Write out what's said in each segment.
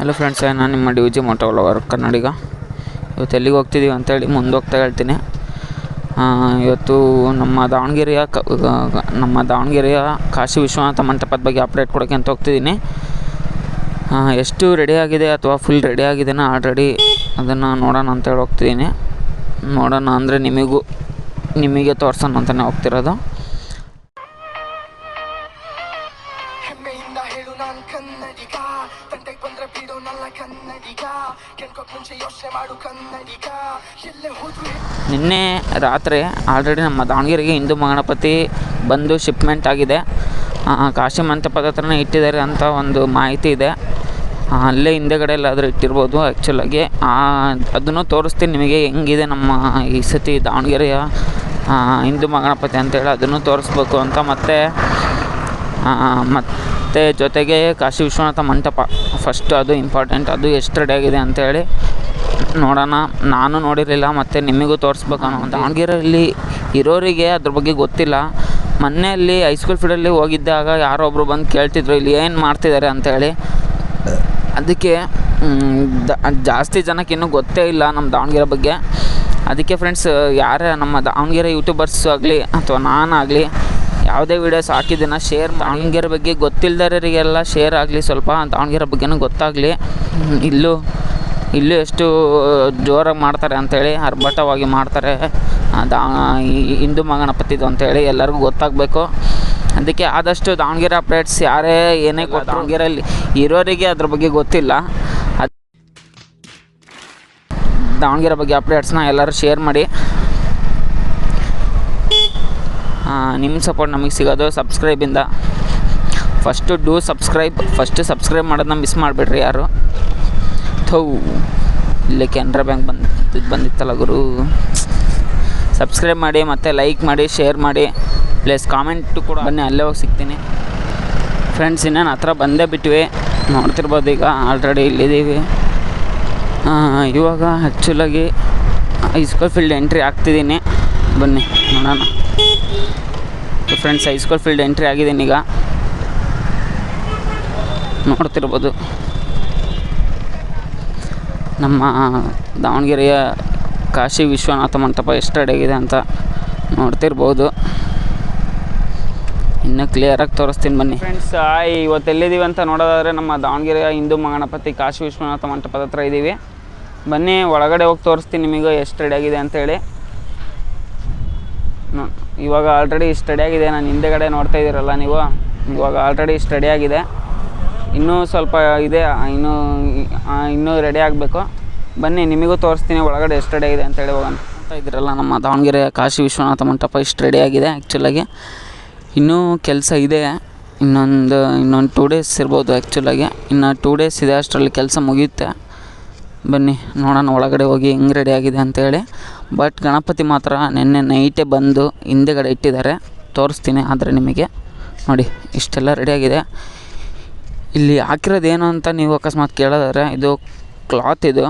Hello friends, ನಾನು ನಿಮ್ಮ ಡಿ.ಜಿ Moto vlogger ಕನ್ನಡಿಗ. ಇವತ್ತು ಎಲ್ಲಿಗೆ ಹೋಗ್ತಿದ್ದೀವಿ ಅಂತೇಳಿ ಮುಂದೆ ಹೋಗ್ತಾ ಹೇಳ್ತೀನಿ. ಇವತ್ತು ನಮ್ಮ ದಾವಣಗೆರೆಯ ಕಾಶಿ ವಿಶ್ವನಾಥ ಮಂಟಪದ ಬಗ್ಗೆ ಅಪ್ಡೇಟ್ ಕೊಡೋಕ್ಕೆ ಅಂತ ಹೋಗ್ತಿದ್ದೀನಿ. ಎಷ್ಟು ರೆಡಿ ಆಗಿದೆ ಅಥವಾ ಫುಲ್ ರೆಡಿ ಆಗಿದೆನೋ ಆಲ್ರೆಡಿ ಅದನ್ನು ನೋಡೋಣ ಅಂತೇಳಿ ಹೋಗ್ತಿದ್ದೀನಿ. ನೋಡೋಣ ಅಂದರೆ ನಿಮಗೆ ತೋರ್ಸೋಣ ಅಂತಲೇ ಹೋಗ್ತಿರೋದು. ನಿನ್ನೆ ರಾತ್ರಿ ಆಲ್ರೆಡಿ ನಮ್ಮ ದಾವಣಗೆರೆಗೆ ಹಿಂದೂ ಮಹಾಗಣಪತಿ ಬಂದು ಶಿಪ್ಮೆಂಟ್ ಆಗಿದೆ. ಕಾಶಿ ಮಂಟಪದ ಹತ್ರನೇ ಇಟ್ಟಿದ್ದಾರೆ ಅಂತ ಒಂದು ಮಾಹಿತಿ ಇದೆ. ಅಲ್ಲೇ ಹಿಂದೆಗಡೆ ಎಲ್ಲಾದರೂ ಇಟ್ಟಿರ್ಬೋದು ಆ್ಯಕ್ಚುಲಾಗಿ. ಅದನ್ನು ತೋರಿಸ್ತೀನಿ ನಿಮಗೆ ಹೆಂಗಿದೆ ನಮ್ಮ ಈ ಸತಿ ದಾವಣಗೆರೆಯ ಹಿಂದೂ ಮಹಾಗಣಪತಿ ಅಂತೇಳಿ. ಅದನ್ನು ತೋರಿಸ್ಬೇಕು ಅಂತ ಮತ್ತು ಜೊತೆಗೆ ಕಾಶಿ ವಿಶ್ವನಾಥ ಮಂಟಪ ಫಸ್ಟು, ಅದು ಇಂಪಾರ್ಟೆಂಟ್. ಅದು ಎಷ್ಟು ರೆಡಿ ಆಗಿದೆ ಅಂತೇಳಿ ನೋಡೋಣ. ನಾನು ನೋಡಿರಲಿಲ್ಲ ಮತ್ತು ನಿಮಗೂ ತೋರಿಸ್ಬೇಕು ಅನ್ನೋ. ದಾವಣಗೆರೆಯಲ್ಲಿ ಇರೋರಿಗೆ ಅದ್ರ ಬಗ್ಗೆ ಗೊತ್ತಿಲ್ಲ. ಮೊನ್ನೆಯಲ್ಲಿ ಹೈಸ್ಕೂಲ್ ಫೀಲ್ಡಲ್ಲಿ ಹೋಗಿದ್ದಾಗ ಯಾರೋ ಒಬ್ಬರು ಬಂದು ಕೇಳ್ತಿದ್ರು ಇಲ್ಲಿ ಏನು ಮಾಡ್ತಿದ್ದಾರೆ ಅಂತೇಳಿ. ಅದಕ್ಕೆ ಜಾಸ್ತಿ ಜನಕ್ಕೆ ಇನ್ನೂ ಗೊತ್ತೇ ಇಲ್ಲ ನಮ್ಮ ದಾವಣಗೆರೆ ಬಗ್ಗೆ. ಅದಕ್ಕೆ ಫ್ರೆಂಡ್ಸ್, ಯಾರೇ ನಮ್ಮ ದಾವಣಗೆರೆ ಯೂಟ್ಯೂಬರ್ಸ್ ಆಗಲಿ ಅಥವಾ ನಾನಾಗಲಿ ಯಾವುದೇ ವೀಡಿಯೋಸ್ ಹಾಕಿದ್ದೀನ ಶೇರ್ ಮಾಡಿ. ದಾವಣಗೆರೆ ಬಗ್ಗೆ ಗೊತ್ತಿಲ್ಲದವರಿಗೆಲ್ಲ ಶೇರ್ ಆಗಲಿ, ಸ್ವಲ್ಪ ದಾವಣಗೆರೆ ಬಗ್ಗೆನೂ ಗೊತ್ತಾಗಲಿ. ಇಲ್ಲೂ ಎಷ್ಟು ಜೋರಾಗಿ ಮಾಡ್ತಾರೆ ಅಂಥೇಳಿ, ಆರ್ಭಟವಾಗಿ ಮಾಡ್ತಾರೆ ಹಿಂದೂ ಮಹಾಗಣಪತಿದು ಅಂಥೇಳಿ ಎಲ್ಲರಿಗೂ ಗೊತ್ತಾಗಬೇಕು. ಅದಕ್ಕೆ ಆದಷ್ಟು ದಾವಣಗೆರೆ ಅಪ್ಡೇಟ್ಸ್ ಯಾರೇ ಏನೇ ದಾವಣಗೆರೆಯಲ್ಲಿ ಇರೋರಿಗೆ ಅದ್ರ ಬಗ್ಗೆ ಗೊತ್ತಿಲ್ಲ. ದಾವಣಗೆರೆ ಬಗ್ಗೆ ಅಪ್ಡೇಟ್ಸ್ನ ಎಲ್ಲರೂ ಶೇರ್ ಮಾಡಿ. ನಿಮ್ಮ ಸಪೋರ್ಟ್ ನಮಗೆ ಸಿಗೋದು ಸಬ್ಸ್ಕ್ರೈಬಿಂದ. ಫಸ್ಟು ಸಬ್ಸ್ಕ್ರೈಬ್ ಮಾಡೋದನ್ನ ಮಿಸ್ ಮಾಡಿಬಿಡ್ರಿ ಯಾರು. ಇಲ್ಲೇ ಕೆನರಾ ಬ್ಯಾಂಕ್ ಬಂದಿತ್ತಲ್ಲ ಗುರು. ಸಬ್ಸ್ಕ್ರೈಬ್ ಮಾಡಿ ಮತ್ತು ಲೈಕ್ ಮಾಡಿ, ಶೇರ್ ಮಾಡಿ, ಪ್ಲಸ್ ಕಾಮೆಂಟು ಕೂಡ ಬನ್ನಿ. ಅಲ್ಲೇ ಹೋಗಿ ಸಿಗ್ತೀನಿ ಫ್ರೆಂಡ್ಸ್. ಇನ್ನೇನು ಹತ್ರ ಬಂದೇ ಬಿಟ್ವಿ, ನೋಡ್ತಿರ್ಬೋದು. ಈಗ ಆಲ್ರೆಡಿ ಇಲ್ಲಿದ್ದೀವಿ. ಇವಾಗ ಆ್ಯಕ್ಚುಲಾಗಿ ಹೈಸ್ಕೂಲ್ ಫೀಲ್ಡ್ ಎಂಟ್ರಿ ಆಗ್ತಿದ್ದೀನಿ. ಬನ್ನಿ ನೋಡೋಣ ಫ್ರೆಂಡ್ಸ್. ಹೈಸ್ಕೂಲ್ ಫೀಲ್ಡ್ ಎಂಟ್ರಿ ಆಗಿದ್ದೀನಿ ಈಗ, ನೋಡ್ತಿರ್ಬೋದು. ನಮ್ಮ ದಾವಣಗೆರೆಯ ಕಾಶಿ ವಿಶ್ವನಾಥ ಮಂಟಪ ಎಷ್ಟು ರೆಡಿಯಾಗಿದೆ ಅಂತ ನೋಡ್ತಿರ್ಬೋದು. ಇನ್ನೂ ಕ್ಲಿಯರಾಗಿ ತೋರಿಸ್ತೀನಿ ಬನ್ನಿ ಫ್ರೆಂಡ್ಸ್. ಇವತ್ತು ಎಲ್ಲಿದ್ದೀವಿ ಅಂತ ನೋಡೋದಾದರೆ ನಮ್ಮ ದಾವಣಗೆರೆಯ ಹಿಂದೂ ಮಹಾಗಣಪತಿ ಕಾಶಿ ವಿಶ್ವನಾಥ ಮಂಟಪದ ಹತ್ರ ಇದ್ದೀವಿ. ಬನ್ನಿ ಒಳಗಡೆ ಹೋಗಿ ತೋರಿಸ್ತೀನಿ ನಿಮಗೆ ಎಷ್ಟು ರೆಡಿಯಾಗಿದೆ ಅಂತೇಳಿ. ಇವಾಗ ಆಲ್ರೆಡಿ ಇಷ್ಟು ರೆಡಿಯಾಗಿದೆ. ನಾನು ಹಿಂದೆಗಡೆ ನೋಡ್ತಾ ಇದ್ದೀರಲ್ಲ ನೀವು, ಇವಾಗ ಆಲ್ರೆಡಿ ಇಷ್ಟು ರೆಡಿಯಾಗಿದೆ. ಇನ್ನೂ ಸ್ವಲ್ಪ ಇದೆ, ಇನ್ನೂ ರೆಡಿ ಆಗಬೇಕು. ಬನ್ನಿ ನಿಮಗೂ ತೋರಿಸ್ತೀನಿ ಒಳಗಡೆ ಎಷ್ಟು ರೆಡಿಯಾಗಿದೆ ಅಂತೇಳಿ. ಹೋಗೋಣ ಅಂತ ಇದ್ದೀರಲ್ಲ, ನಮ್ಮ ದಾವಣಗೆರೆ ಕಾಶಿ ವಿಶ್ವನಾಥ ಮಂಟಪ ಇಷ್ಟು ರೆಡಿಯಾಗಿದೆ. ಆ್ಯಕ್ಚುಲಾಗಿ ಇನ್ನೂ ಕೆಲಸ ಇದೆ. ಇನ್ನೊಂದು 2 ಡೇಸ್ ಇರ್ಬೋದು ಆ್ಯಕ್ಚುಲಾಗಿ. ಇನ್ನು 2 ಡೇಸ್ ಇದೆ, ಅಷ್ಟರಲ್ಲಿ ಕೆಲಸ ಮುಗಿಯುತ್ತೆ. ಬನ್ನಿ ನೋಡೋಣ ಒಳಗಡೆ ಹೋಗಿ ಹೆಂಗೆ ರೆಡಿಯಾಗಿದೆ ಅಂತೇಳಿ. ಬಟ್ ಗಣಪತಿ ಮಾತ್ರ ನೆನ್ನೆ ನೈಟೇ ಬಂದು ಹಿಂದೆಗಡೆ ಇಟ್ಟಿದ್ದಾರೆ, ತೋರಿಸ್ತೀನಿ. ಆದರೆ ನಿಮಗೆ ನೋಡಿ ಇಷ್ಟೆಲ್ಲ ರೆಡಿಯಾಗಿದೆ. ಇಲ್ಲಿ ಹಾಕಿರೋದೇನು ಅಂತ ನೀವು ಅಕಸ್ಮಾತ್ ಕೇಳೋದಾದ್ರೆ, ಇದು ಕ್ಲಾತ್. ಇದು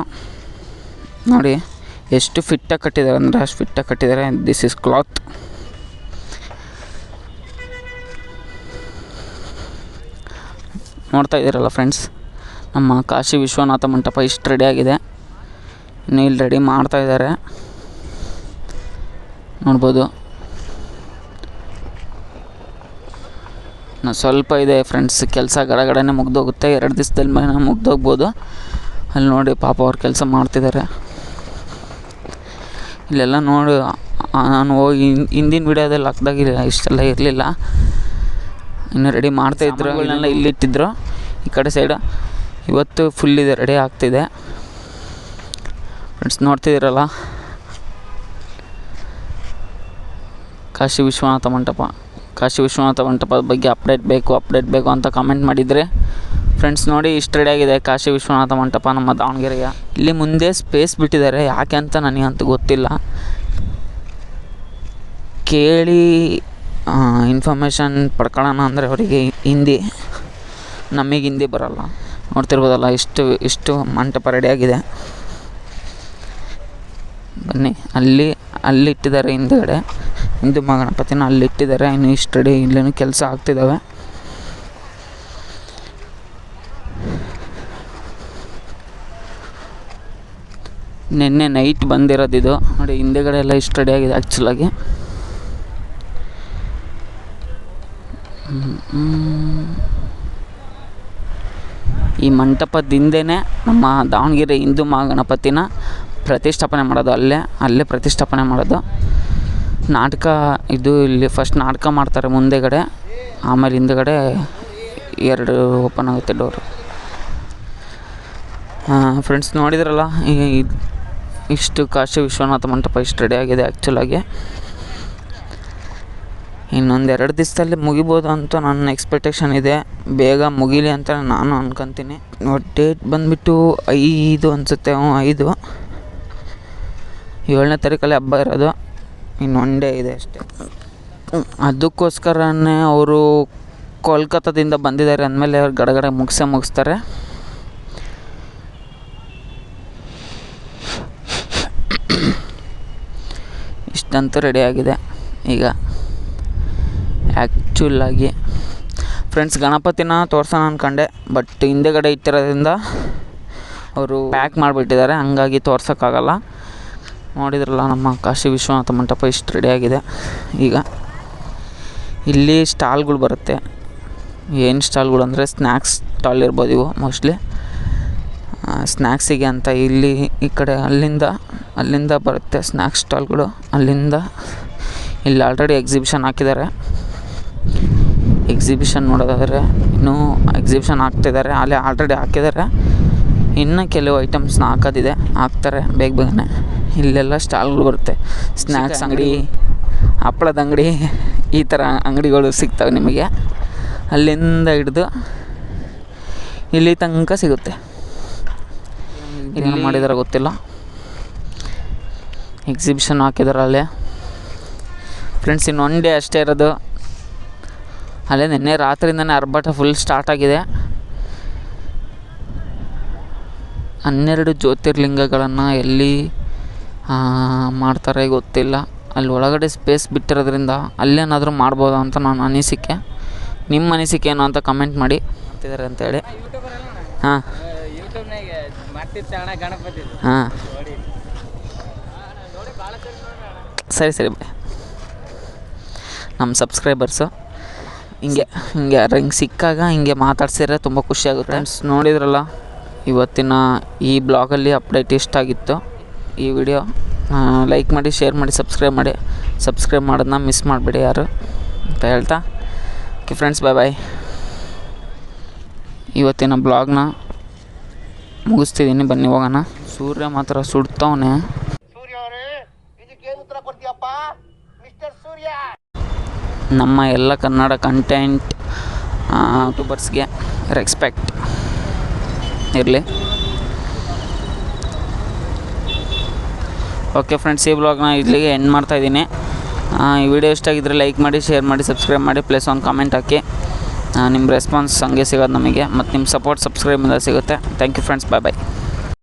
ನೋಡಿ ಎಷ್ಟು ಫಿಟ್ಟಾಗಿ ಕಟ್ಟಿದ್ದಾರೆ ಅಂದರೆ ಅಷ್ಟು ಫಿಟ್ಟಾಗಿ ಕಟ್ಟಿದ್ದಾರೆ. This is cloth. ನೋಡ್ತಾ ಇದ್ದೀರಲ್ಲ ಫ್ರೆಂಡ್ಸ್, ನಮ್ಮ ಕಾಶಿ ವಿಶ್ವನಾಥ ಮಂಟಪ ಇಷ್ಟು ರೆಡಿಯಾಗಿದೆ. ಇನ್ನು ಇಲ್ಲಿ ರೆಡಿ ಮಾಡ್ತಾಯಿದ್ದಾರೆ, ನೋಡ್ಬೋದು. ಸ್ವಲ್ಪ ಇದೆ ಫ್ರೆಂಡ್ಸ್ ಕೆಲಸ. ಗಡಗಡನೆ ಮುಗ್ದೋಗುತ್ತೆ, 2 ದಿವಸದಲ್ಲಿ ಮುಗ್ದೋಗ್ಬೋದು. ಅಲ್ಲಿ ನೋಡಿ ಪಾಪ ಅವ್ರು ಕೆಲಸ ಮಾಡ್ತಿದ್ದಾರೆ. ಇಲ್ಲೆಲ್ಲ ನೋಡಿ, ನಾನು ಹೋಗಿ ಹಿಂದಿನ ವೀಡಿಯೋದಲ್ಲಿ ಹಾಕ್ದಾಗಿಲ್ಲ ಇಷ್ಟೆಲ್ಲ ಇರಲಿಲ್ಲ. ಇನ್ನು ರೆಡಿ ಮಾಡ್ತಾಯಿದ್ರು, ಇಲ್ಲೆಲ್ಲ ಇಲ್ಲಿಟ್ಟಿದ್ರು ಈ ಕಡೆ ಸೈಡು. ಇವತ್ತು ಫುಲ್ ಇದೆ, ರೆಡಿ ಆಗ್ತಿದೆ ಫ್ರೆಂಡ್ಸ್. ನೋಡ್ತಿದ್ದೀರಲ್ಲ ಕಾಶಿ ವಿಶ್ವನಾಥ ಮಂಟಪದ ಬಗ್ಗೆ ಅಪ್ಡೇಟ್ ಬೇಕು ಅಂತ ಕಮೆಂಟ್ ಮಾಡಿದರೆ ಫ್ರೆಂಡ್ಸ್. ನೋಡಿ ಇಷ್ಟು ರೆಡಿಯಾಗಿದೆ ಕಾಶಿ ವಿಶ್ವನಾಥ ಮಂಟಪ ನಮ್ಮ ದಾವಣಗೆರೆಯ. ಇಲ್ಲಿ ಮುಂದೆ ಸ್ಪೇಸ್ ಬಿಟ್ಟಿದ್ದಾರೆ, ಯಾಕೆ ಅಂತ ನನಗಂತೂ ಗೊತ್ತಿಲ್ಲ. ಕೇಳಿ ಇನ್ಫಾರ್ಮೇಷನ್ ಪಡ್ಕೊಳ್ಳೋಣ ಅಂದರೆ ಅವರಿಗೆ ಹಿಂದಿ, ನಮಗೆ ಹಿಂದಿ ಬರೋಲ್ಲ. ನೋಡ್ತಿರ್ಬೋದಲ್ಲ ಇಷ್ಟು ಮಂಟಪ ರೆಡಿಯಾಗಿದೆ. ಬನ್ನಿ ಅಲ್ಲಿಟ್ಟಿದ್ದಾರೆ ಹಿಂದುಗಡೆ ಹಿಂದೂ ಮಹಾಗಣಪತಿನ ಅಲ್ಲಿಟ್ಟಿದ್ದಾರೆ. ಇನ್ನು ಇಷ್ಟು ರೆಡಿ, ಇಲ್ಲೇನು ಕೆಲಸ ಆಗ್ತಿದ್ದಾವೆ. ನಿನ್ನೆ ನೈಟ್ ಬಂದಿರೋದಿದು ನೋಡಿ. ಹಿಂದೆಗಡೆ ಎಲ್ಲ ಇಷ್ಟು ರೆಡಿಯಾಗಿದೆ ಆ್ಯಕ್ಚುಲಾಗಿ. ಈ ಮಂಟಪದ ಹಿಂದೆನೇ ನಮ್ಮ ದಾವಣಗೆರೆ ಹಿಂದೂ ಮಹಾಗಣಪತಿನ ಪ್ರತಿಷ್ಠಾಪನೆ ಮಾಡೋದು. ಅಲ್ಲೇ ಪ್ರತಿಷ್ಠಾಪನೆ ಮಾಡೋದು. ನಾಟಕ ಇದು ಇಲ್ಲಿ ಫಸ್ಟ್ ನಾಟಕ ಮಾಡ್ತಾರೆ ಮುಂದೆಗಡೆ, ಆಮೇಲೆ ಹಿಂದೆಗಡೆ 2 ಓಪನ್ ಆಗುತ್ತೆ ಡೋರು. ಫ್ರೆಂಡ್ಸ್ ನೋಡಿದ್ರಲ್ಲ, ಇಷ್ಟು ಕಾಶಿ ವಿಶ್ವನಾಥ ಮಂಟಪ ಇಷ್ಟು ರೆಡಿಯಾಗಿದೆ ಆ್ಯಕ್ಚುಲಾಗಿ. ಇನ್ನೊಂದು 2 ದಿವಸದಲ್ಲಿ ಮುಗಿಬೋದು ಅಂತ ನನ್ನ ಎಕ್ಸ್ಪೆಕ್ಟೇಷನ್ ಇದೆ. ಬೇಗ ಮುಗೀಲಿ ಅಂತ ನಾನು ಅನ್ಕೊತೀನಿ. ಡೇಟ್ ಬಂದುಬಿಟ್ಟು 5 ಅನಿಸುತ್ತೆ. 5 7ನೇ ತಾರೀಕಲ್ಲಿ ಹಬ್ಬ ಇರೋದು. ಇನ್ನು 1 ಡೇ ಇದೆ ಅಷ್ಟೇ. ಅದಕ್ಕೋಸ್ಕರನೇ ಅವರು ಕೋಲ್ಕತ್ತಾದಿಂದ ಬಂದಿದ್ದಾರೆ ಅಂದಮೇಲೆ ಅವ್ರು ಗಡಗಡೆ ಮುಗಿಸ್ತಾರೆ. ಇಷ್ಟಂತೂ ರೆಡಿಯಾಗಿದೆ ಈಗ ಆ್ಯಕ್ಚುಲಾಗಿ. ಫ್ರೆಂಡ್ಸ್, ಗಣಪತಿನ ತೋರ್ಸೋಣ ಅಂದ್ಕೊಂಡೆ, ಬಟ್ ಹಿಂದೆಗಡೆ ಇಟ್ಟಿರೋದ್ರಿಂದ ಅವರು ಪ್ಯಾಕ್ ಮಾಡಿಬಿಟ್ಟಿದ್ದಾರೆ, ಹಂಗಾಗಿ ತೋರ್ಸೋಕ್ಕಾಗಲ್ಲ. ನೋಡಿದ್ರಲ್ಲ, ನಮ್ಮ ಕಾಶಿ ವಿಶ್ವನಾಥ ಮಂಟಪ ಇಷ್ಟು ರೆಡಿಯಾಗಿದೆ. ಈಗ ಇಲ್ಲಿ ಸ್ಟಾಲ್ಗಳು ಬರುತ್ತೆ. ಏನು ಸ್ಟಾಲ್ಗಳು ಅಂದರೆ ಸ್ನ್ಯಾಕ್ಸ್ ಸ್ಟಾಲ್ ಇರ್ಬೋದು ಇವು ಮೋಸ್ಟ್ಲಿ. ಸ್ನ್ಯಾಕ್ಸಿಗೆ ಅಂತ ಇಲ್ಲಿ ಈ ಕಡೆ ಅಲ್ಲಿಂದ ಬರುತ್ತೆ ಸ್ನ್ಯಾಕ್ಸ್ ಸ್ಟಾಲ್ಗಳು. ಅಲ್ಲಿಂದ ಇಲ್ಲಿ ಆಲ್ರೆಡಿ ಎಕ್ಸಿಬಿಷನ್ ಹಾಕಿದ್ದಾರೆ. ಎಕ್ಸಿಬಿಷನ್ ನೋಡೋದಾದರೆ ಇನ್ನೂ ಎಕ್ಸಿಬಿಷನ್ ಹಾಕ್ತಿದ್ದಾರೆ. ಅಲ್ಲೇ ಆಲ್ರೆಡಿ ಹಾಕಿದ್ದಾರೆ. ಇನ್ನು ಕೆಲವು ಐಟಮ್ಸ್ನ ಹಾಕೋದಿದೆ, ಹಾಕ್ತಾರೆ ಬೇಗನೆ. ಇಲ್ಲೆಲ್ಲ ಸ್ಟಾಲ್ಗಳು ಬರುತ್ತೆ. ಸ್ನ್ಯಾಕ್ಸ್ ಅಂಗಡಿ, ಹಪ್ಪಳದ ಅಂಗಡಿ, ಈ ಥರ ಅಂಗಡಿಗಳು ಸಿಗ್ತವೆ ನಿಮಗೆ. ಅಲ್ಲಿಂದ ಹಿಡಿದು ಇಲ್ಲಿ ತನಕ ಸಿಗುತ್ತೆ. ಏನು ಮಾಡಿದಾರೆ ಗೊತ್ತಿಲ್ಲ. ಎಕ್ಸಿಬಿಷನ್ ಹಾಕಿದಾರೆ ಅಲ್ಲೇ. ಫ್ರೆಂಡ್ಸ್, ಇನ್ನು 1 ಡೇ ಅಷ್ಟೇ ಇರೋದು. ಅಲ್ಲೇ ನಿನ್ನೆ ರಾತ್ರಿಯಿಂದನೇ ಆರ್ಭಟ ಫುಲ್ ಸ್ಟಾರ್ಟ್ ಆಗಿದೆ. 12 ಜ್ಯೋತಿರ್ಲಿಂಗಗಳನ್ನು ಎಲ್ಲಿ ಮಾಡ್ತಾರೆ ಗೊತ್ತಿಲ್ಲ. ಅಲ್ಲಿ ಒಳಗಡೆ ಸ್ಪೇಸ್ ಬಿಟ್ಟಿರೋದ್ರಿಂದ ಅಲ್ಲೇನಾದರೂ ಮಾಡ್ಬೋದು ಅಂತ ನನ್ನ ಅನಿಸಿಕೆ. ನಿಮ್ಮ ಅನಿಸಿಕೆ ಏನು ಅಂತ ಕಮೆಂಟ್ ಮಾಡಿ ಅಂತಿದ್ದಾರೆ ಅಂತೇಳಿ. ಹಾಂ ಹಾಂ ಸರಿ ಬಾಯ್. ನಮ್ಮ ಸಬ್ಸ್ಕ್ರೈಬರ್ಸು ಹಿಂಗೆ ಯಾರು ಸಿಕ್ಕಾಗ ಹಿಂಗೆ ಮಾತಾಡ್ಸಿದ್ರೆ ತುಂಬ ಖುಷಿಯಾಗುತ್ತೆ. ಫ್ರೆಂಡ್ಸ್, ನೋಡಿದ್ರಲ್ಲ ಇವತ್ತಿನ ಈ ಬ್ಲಾಗಲ್ಲಿ ಅಪ್ಡೇಟ್ ಇಷ್ಟಾಗಿತ್ತು. ಈ ವಿಡಿಯೋ ಲೈಕ್ ಮಾಡಿ, ಶೇರ್ ಮಾಡಿ, ಸಬ್ಸ್ಕ್ರೈಬ್ ಮಾಡೋದನ್ನ ಮಿಸ್ ಮಾಡಿಬಿಡಿ ಯಾರು ಅಂತ ಹೇಳ್ತಾ, ಓಕೆ ಫ್ರೆಂಡ್ಸ್, ಬಾಯ್. ಇವತ್ತಿನ ಬ್ಲಾಗ್ನ ಮುಗಿಸ್ತಿದ್ದೀನಿ. ಬನ್ನಿ ಹೋಗೋಣ. ಸೂರ್ಯ ಮಾತ್ರ ಸುಡ್ತವನೆ. ನಮ್ಮ ಎಲ್ಲ ಕನ್ನಡ ಕಂಟೆಂಟ್ ಯೂಟ್ಯೂಬರ್ಸ್ಗೆ ರೆಸ್ಪೆಕ್ಟ್ ಇರಲಿ. ಓಕೆ ಫ್ರೆಂಡ್ಸ್, ಈ ಬ್ಲಾಗ್ನ ಇಲ್ಲಿಗೆ ಎಂಡ್ ಮಾಡ್ತಾಯಿದ್ದೀನಿ. ಈ ವಿಡಿಯೋ ಇಷ್ಟ ಆಗಿದ್ದರೆ ಲೈಕ್ ಮಾಡಿ, ಶೇರ್ ಮಾಡಿ, ಸಬ್ಸ್ಕ್ರೈಬ್ ಮಾಡಿ, ಪ್ಲಸ್ ಒಂದು ಕಾಮೆಂಟ್ ಹಾಕಿ. ನಿಮ್ಮ ರೆಸ್ಪಾನ್ಸ್ ಹಂಗೆ ಸಿಗೋದು ನಮಗೆ, ಮತ್ತು ನಿಮ್ಮ ಸಪೋರ್ಟ್ ಸಬ್ಸ್ಕ್ರೈಬಿಂದ ಸಿಗುತ್ತೆ. Thank you friends, bye.